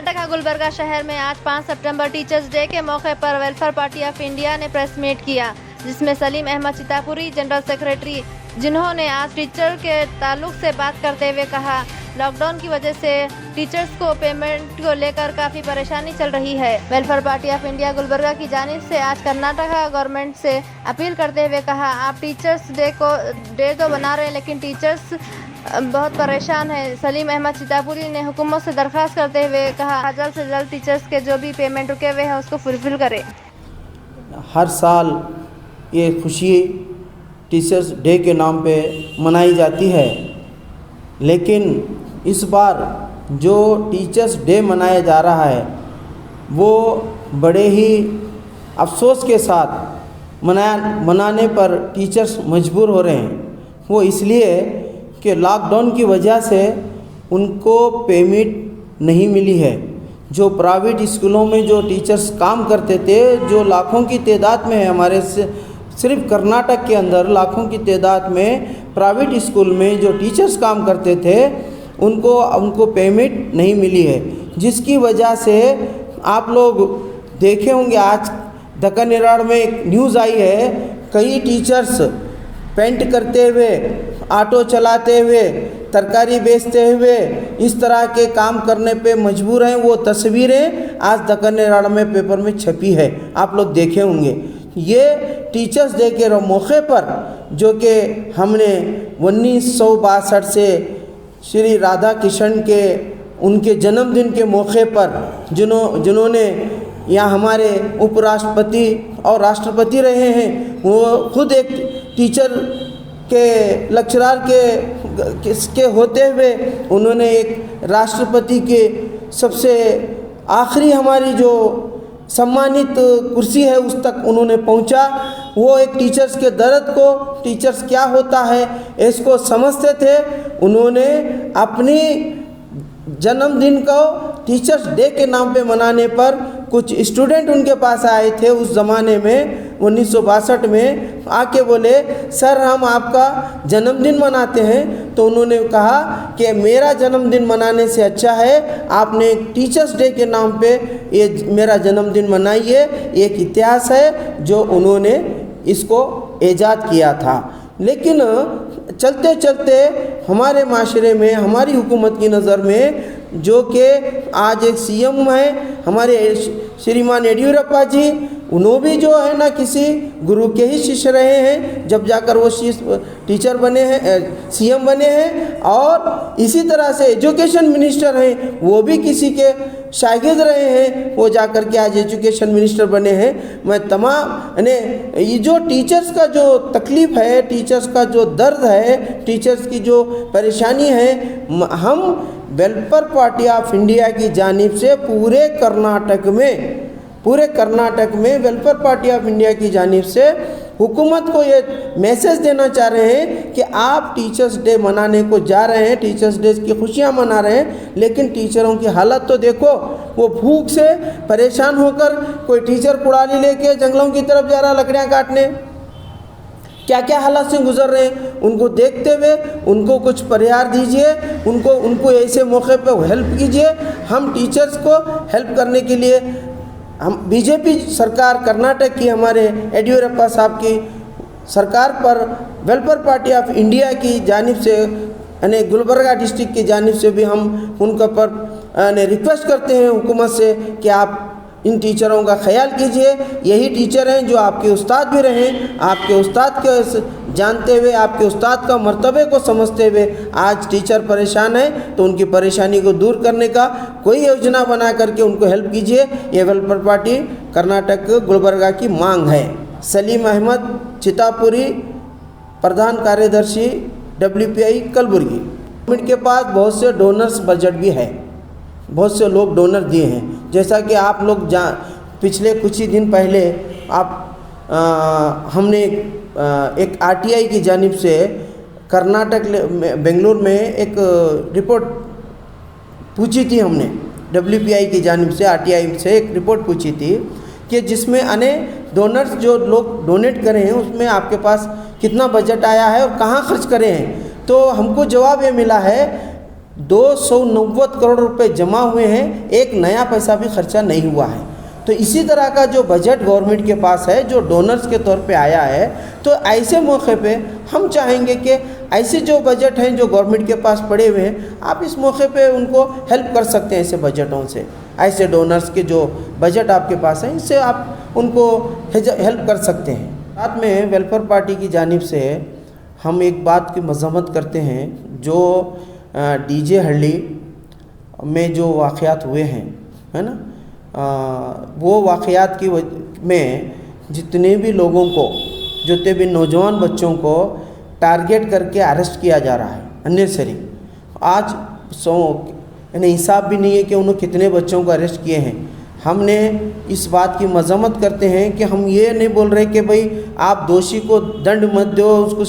कर्नाटक का गुलबर्गा शहर में आज 5 सितंबर टीचर्स डे के मौके पर वेलफेयर पार्टी ऑफ इंडिया ने प्रेस मीट किया, जिसमें सलीम अहमद चितापुरी जनरल सेक्रेटरी, जिन्होंने आज टीचर के ताल्लुक से बात करते हुए कहा, लॉकडाउन की वजह से टीचर्स को पेमेंट को लेकर काफ़ी परेशानी चल रही है। Welfare party of India Gulbarga की जानिब से आज कर्नाटक गवर्नमेंट से अपील करते हुए कहा, आप टीचर्स डे तो बना रहे हैं लेकिन टीचर्स बहुत परेशान है। सलीम अहमद चितापुरी ने हुकूमत से दरख्वास्त करते हुए कहा, जल्द से जल्द टीचर्स के जो भी पेमेंट रुके हुए हैं उसको फुलफिल करें। हर साल ये खुशी टीचर्स डे के नाम पे मनाई जाती है, लेकिन इस बार जो टीचर्स डे मनाया जा रहा है वो बड़े ही अफसोस के साथ मनाने पर टीचर्स मजबूर हो रहे हैं। वो इसलिए कि लॉकडाउन की वजह से उनको पेमेंट नहीं मिली है। जो प्राइवेट स्कूलों में जो टीचर्स काम करते थे, जो लाखों की तादाद में है, हमारे सिर्फ कर्नाटक के अंदर लाखों की तादाद में प्राइवेट स्कूल में जो टीचर्स काम करते थे उनको पेमेंट नहीं मिली है, जिसकी वजह से आप लोग देखे होंगे आज दक्कन हेराल्ड में एक न्यूज़ आई है, कई टीचर्स पेंट करते हुए, ऑटो चलाते हुए, तरकारी बेचते हुए इस तरह के काम करने पे मजबूर हैं। वो तस्वीरें आज दक्कन हेराल्ड में पेपर में छपी है, आप लोग देखे होंगे। ये टीचर्स डे के मौके पर जो कि हमने 1962 से श्री राधा किशन के उनके जन्मदिन के मौके पर जिन्होंने यहाँ हमारे उपराष्ट्रपति और राष्ट्रपति रहे हैं, वो खुद एक टीचर के लेक्चरर के होते हुए उन्होंने एक राष्ट्रपति के सबसे आखिरी हमारी जो सम्मानित कुर्सी है उस तक उन्होंने पहुंचा। वो एक टीचर्स के दर्द को, टीचर्स क्या होता है इसको समझते थे। उन्होंने अपनी जन्मदिन को टीचर्स डे के नाम पे मनाने पर कुछ स्टूडेंट उनके पास आए थे उस ज़माने में 1962 में, आके बोले, सर हम आपका जन्मदिन मनाते हैं। तो उन्होंने कहा कि मेरा जन्मदिन मनाने से अच्छा है आपने टीचर्स डे के नाम पे ये मेरा जन्मदिन मनाइए। एक इतिहास है जो उन्होंने इसको ईजाद किया था। लेकिन चलते चलते हमारे माशरे में, हमारी हुकूमत की नज़र में जो कि आज एक सीएम है हमारे श्रीमान येडियुरप्पा जी, उन्होंने भी जो है ना किसी गुरु के ही शिष्य रहे हैं, जब जाकर वो टीचर बने हैं, सीएम बने हैं। और इसी तरह से एजुकेशन मिनिस्टर हैं, वो भी किसी के शागिर्द रहे हैं, वो जाकर के आज एजुकेशन मिनिस्टर बने हैं। मैं तमाम ने ये जो टीचर्स का जो तकलीफ़ है, टीचर्स का जो दर्द है, टीचर्स की जो परेशानी है, हम वेलफेयर पार्टी ऑफ इंडिया की जानिब से पूरे कर्नाटक में वेलफेयर पार्टी ऑफ इंडिया की जानिब से हुकूमत को ये मैसेज देना चाह रहे हैं कि आप टीचर्स डे मनाने को जा रहे हैं, टीचर्स डे की खुशियां मना रहे हैं, लेकिन टीचरों की हालत तो देखो। वो भूख से परेशान होकर कोई टीचर कुड़ाली लेके जंगलों की तरफ जा रहा लकड़ियाँ काटने, क्या क्या हालात से गुजर रहे हैं। उनको देखते हुए उनको कुछ परिहार दीजिए, उनको ऐसे मौके पर हेल्प कीजिए। हम टीचर्स को हेल्प करने के लिए हम बीजेपी सरकार कर्नाटक की हमारे येडियुरप्पा साहब की सरकार पर वेलफेयर पार्टी ऑफ इंडिया की जानिब से यानी गुलबर्गा डिस्ट्रिक्ट की जानिब से भी हम उनका पर रिक्वेस्ट करते हैं हुकूमत से कि आप इन टीचरों का ख्याल कीजिए। यही टीचर हैं जो आपके उस्ताद भी रहे, आपके उस्ताद के जानते हुए, आपके उस्ताद का मर्तबे को समझते हुए आज टीचर परेशान है, तो उनकी परेशानी को दूर करने का कोई योजना बना करके उनको हेल्प कीजिए। ये वेलफेयर पार्टी कर्नाटक गुलबर्गा की मांग है। सलीम अहमद चितापुरी, प्रधान कार्यदर्शी WPI कलबुर्गी। गवर्नमेंट के पास बहुत से डोनर्स बजट भी है, बहुत से लोग डोनर दिए हैं। जैसा कि आप लोग पिछले कुछ ही दिन पहले हमने एक RTI की जानिब से कर्नाटक बेंगलुरु में एक रिपोर्ट पूछी थी। हमने WPI की जानिब से RTI से एक रिपोर्ट पूछी थी कि जिसमें अनेक डोनर्स जो लोग डोनेट करे हैं उसमें आपके पास कितना बजट आया है और कहाँ खर्च करे हैं। तो हमको जवाब ये मिला है 290 करोड़ रुपए जमा हुए हैं, एक नया पैसा भी खर्चा नहीं हुआ है। तो इसी तरह का जो बजट गवर्नमेंट के पास है जो डोनर्स के तौर पे आया है, तो ऐसे मौके पे हम चाहेंगे कि ऐसे जो बजट हैं जो गवर्नमेंट के पास पड़े हुए हैं, आप इस मौके पे उनको हेल्प कर सकते हैं। ऐसे बजटों से, ऐसे डोनर्स के जो बजट आपके पास हैं, इससे आप उनको हेल्प कर सकते हैं। साथ में वेलफेयर पार्टी की जानिब से हम एक बात की मज़म्मत करते हैं, जो डीजे हल्ली में जो वाक़यात हुए हैं, है ना, वो वाक़यात की में जितने भी लोगों को, जितने भी नौजवान बच्चों को टारगेट करके अरेस्ट किया जा रहा है अननेसेसरी। आज यानी हिसाब भी नहीं है कि उन्होंने कितने बच्चों को अरेस्ट किए हैं। हमने इस बात की मज़म्मत करते हैं कि हम ये नहीं बोल रहे कि भाई आप दोषी को दंड मत दो, उसको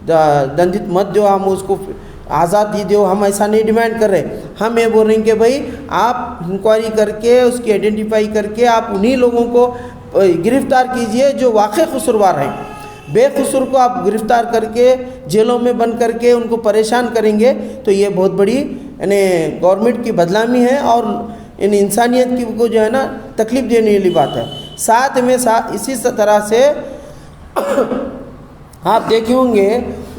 दंडित मत दो, हम उसको आज़ादी दो, हम ऐसा नहीं डिमांड कर रहे। हम ये बोल रहे हैं कि भाई आप इंक्वायरी करके उसकी आइडेंटिफाई करके आप उन्हीं लोगों को गिरफ़्तार कीजिए जो वाक़ई कसूरवार हैं। बेकसूर को आप गिरफ़्तार करके जेलों में बंद करके उनको परेशान करेंगे तो ये बहुत बड़ी यानी गवर्नमेंट की बदनामी है और इन इंसानियत की को जो है ना तकलीफ़ देने वाली बात है। साथ में इसी तरह से आप देखे होंगे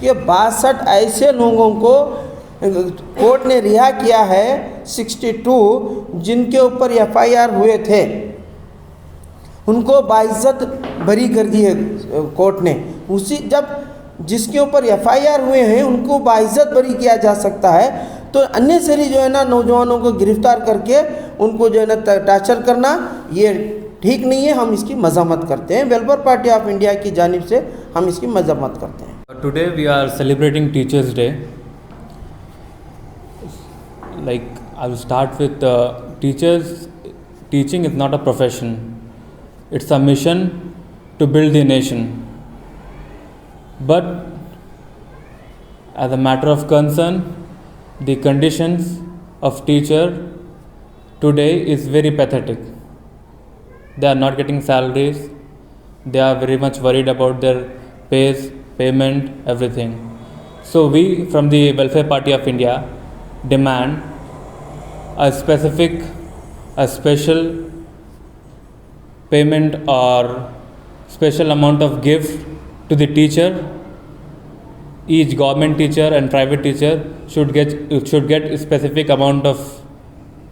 कि 62 ऐसे लोगों को कोर्ट ने रिहा किया है, 62 जिनके ऊपर FIR हुए थे, उनको बाइज्जत बरी कर दी है कोर्ट ने। उसी जब जिसके ऊपर FIR हुए हैं उनको बाइज्जत बरी किया जा सकता है, तो अननेसेसरी जो है ना नौजवानों को गिरफ़्तार करके उनको जो है ना टार्चर करना ये ठीक नहीं है। हम इसकी मज़म्मत करते हैं। वेलफेयर पार्टी ऑफ इंडिया की जानिब से हम इसकी मज़म्मत करते हैं। Today we are celebrating Teachers' Day. Like, I will start with teachers. Teaching is not a profession. It's a mission to build the nation. But as a matter of concern, the conditions of teacher today is very pathetic. They are not getting salaries. They are very much worried about their pays, payment, everything. So we from the Welfare Party of India demand a special payment or special amount of gift to the teacher. Each government teacher and private teacher should get a specific amount of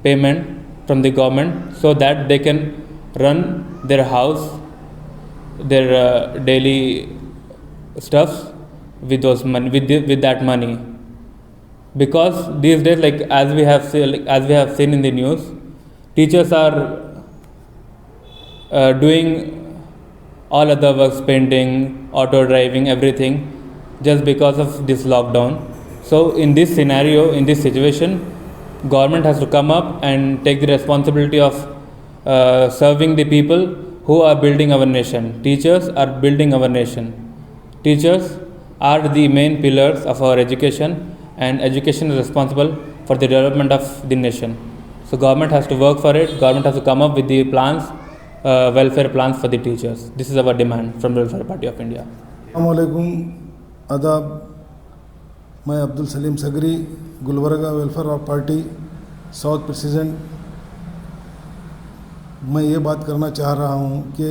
payment from the government so that they can run their house, their daily stuffs with those money, with that money. Because these days, like as we have seen in the news, teachers are doing all other works, painting, auto driving, everything, just because of this lockdown. So in this scenario, in this situation, government has to come up and take the responsibility of serving the people who are building our nation. Teachers are building our nation. Teachers are the main pillars of our education, and education is responsible for the development of the nation. So government has to work for it. Government has to come up with the plans, welfare plans for the teachers. This is our demand from the Welfare Party of India. अस्सलामुअलैकुम, आदाब। मैं अब्दुल सलीम सगरी, Gulbarga welfare party south president. मैं ये बात करना चाह रहा हूँ कि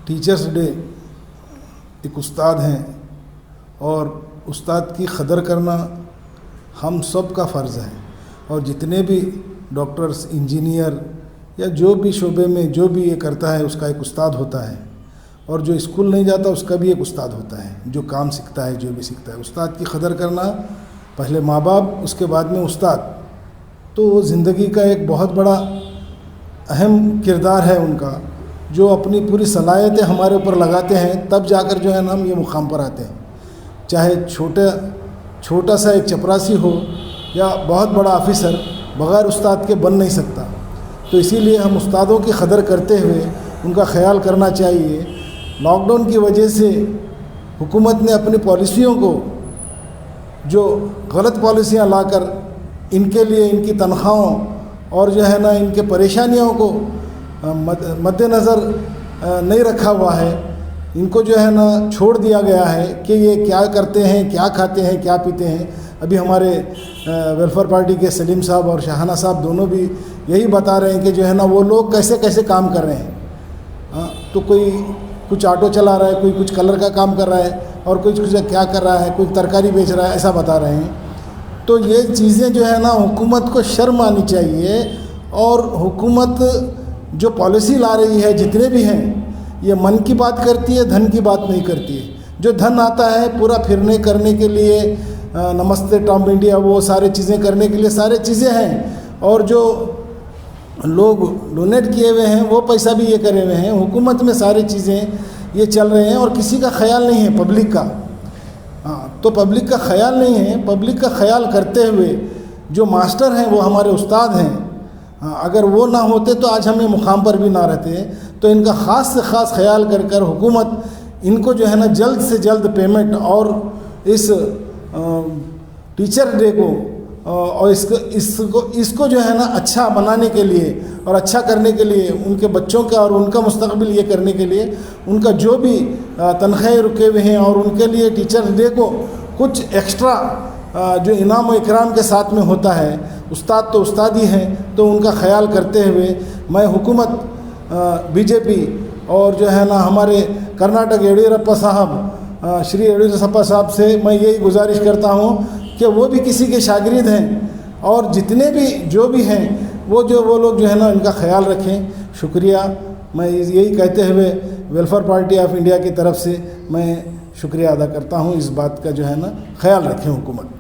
टीचर्स डे एक उस्ताद हैं और उस्ताद की कदर करना हम सब का फ़र्ज़ है। और जितने भी डॉक्टर्स, इंजीनियर या जो भी शोबे में जो भी ये करता है उसका एक उस्ताद होता है, और जो स्कूल नहीं जाता उसका भी एक उस्ताद होता है, जो काम सीखता है, जो भी सीखता है। उस्ताद की कदर करना, पहले माँ बाप, उसके बाद में उस्ताद, तो ज़िंदगी का एक बहुत बड़ा अहम किरदार है उनका, जो अपनी पूरी सलाहियतें हमारे ऊपर लगाते हैं, तब जाकर जो है ना हम ये मुकाम पर आते हैं। चाहे छोटा सा एक चपरासी हो या बहुत बड़ा ऑफिसर, बग़ैर उस्ताद के बन नहीं सकता। तो इसीलिए हम उस्तादों की कदर करते हुए उनका ख्याल करना चाहिए। लॉकडाउन की वजह से हुकूमत ने अपनी पॉलिसियों को, जो गलत पॉलिसियां लाकर इनके लिए इनकी तनख्वाहों और जो है ना इनके परेशानियों को मद्देनज़र नहीं रखा हुआ है। इनको जो है ना छोड़ दिया गया है कि ये क्या करते हैं, क्या खाते हैं, क्या पीते हैं। अभी हमारे वेलफेयर पार्टी के सलीम साहब और शाहाना साहब दोनों भी यही बता रहे हैं कि जो है ना वो लोग कैसे कैसे काम कर रहे हैं। तो कोई कुछ ऑटो चला रहा है, कोई कुछ कलर का काम कर रहा है और कोई कुछ क्या कर रहा है, कोई तरकारी बेच रहा है, ऐसा बता रहे हैं। तो ये चीज़ें जो है ना हुकूमत को शर्म आनी चाहिए और हुकूमत जो पॉलिसी ला रही है जितने भी हैं ये मन की बात करती है, धन की बात नहीं करती है। जो धन आता है पूरा फिरने करने के लिए, नमस्ते ट्रम्प इंडिया, वो सारी चीज़ें करने के लिए सारी चीज़ें हैं, और जो लोग डोनेट किए हुए हैं वो पैसा भी ये करे हुए हैं। हुकूमत में सारी चीज़ें ये चल रहे हैं और किसी का ख्याल नहीं है पब्लिक का। तो पब्लिक का ख्याल नहीं है। पब्लिक का ख्याल करते हुए जो मास्टर हैं वो हमारे उस्ताद हैं, अगर वो ना होते तो आज हम ये मुकाम पर भी ना रहते। तो इनका ख़ास से ख़ास ख्याल कर कर हुकूमत इनको जो है ना जल्द से जल्द पेमेंट और इस टीचर डे को और इसको जो है ना अच्छा बनाने के लिए और अच्छा करने के लिए, उनके बच्चों का और उनका मुस्तकबिल ये करने के लिए उनका जो भी तनख्वाहें रुके हुए हैं और उनके लिए टीचर डे को कुछ एक्स्ट्रा जो इनाम व इकराम के साथ में होता है। उस्ताद तो उस्ताद ही हैं, तो उनका ख्याल करते हुए मैं हुकूमत बीजेपी और जो है ना हमारे कर्नाटक येडियुरप्पा साहब, श्री येडियुरप्पा साहब से मैं यही गुजारिश करता हूँ कि वो भी किसी के शागिर्द हैं और जितने भी जो भी हैं वो लोग जो है ना इनका ख्याल रखें। शुक्रिया। मैं यही कहते हुए वेलफेयर पार्टी ऑफ इंडिया की तरफ से मैं शुक्रिया अदा करता हूँ। इस बात का जो है ना ख्याल रखें हुकूमत।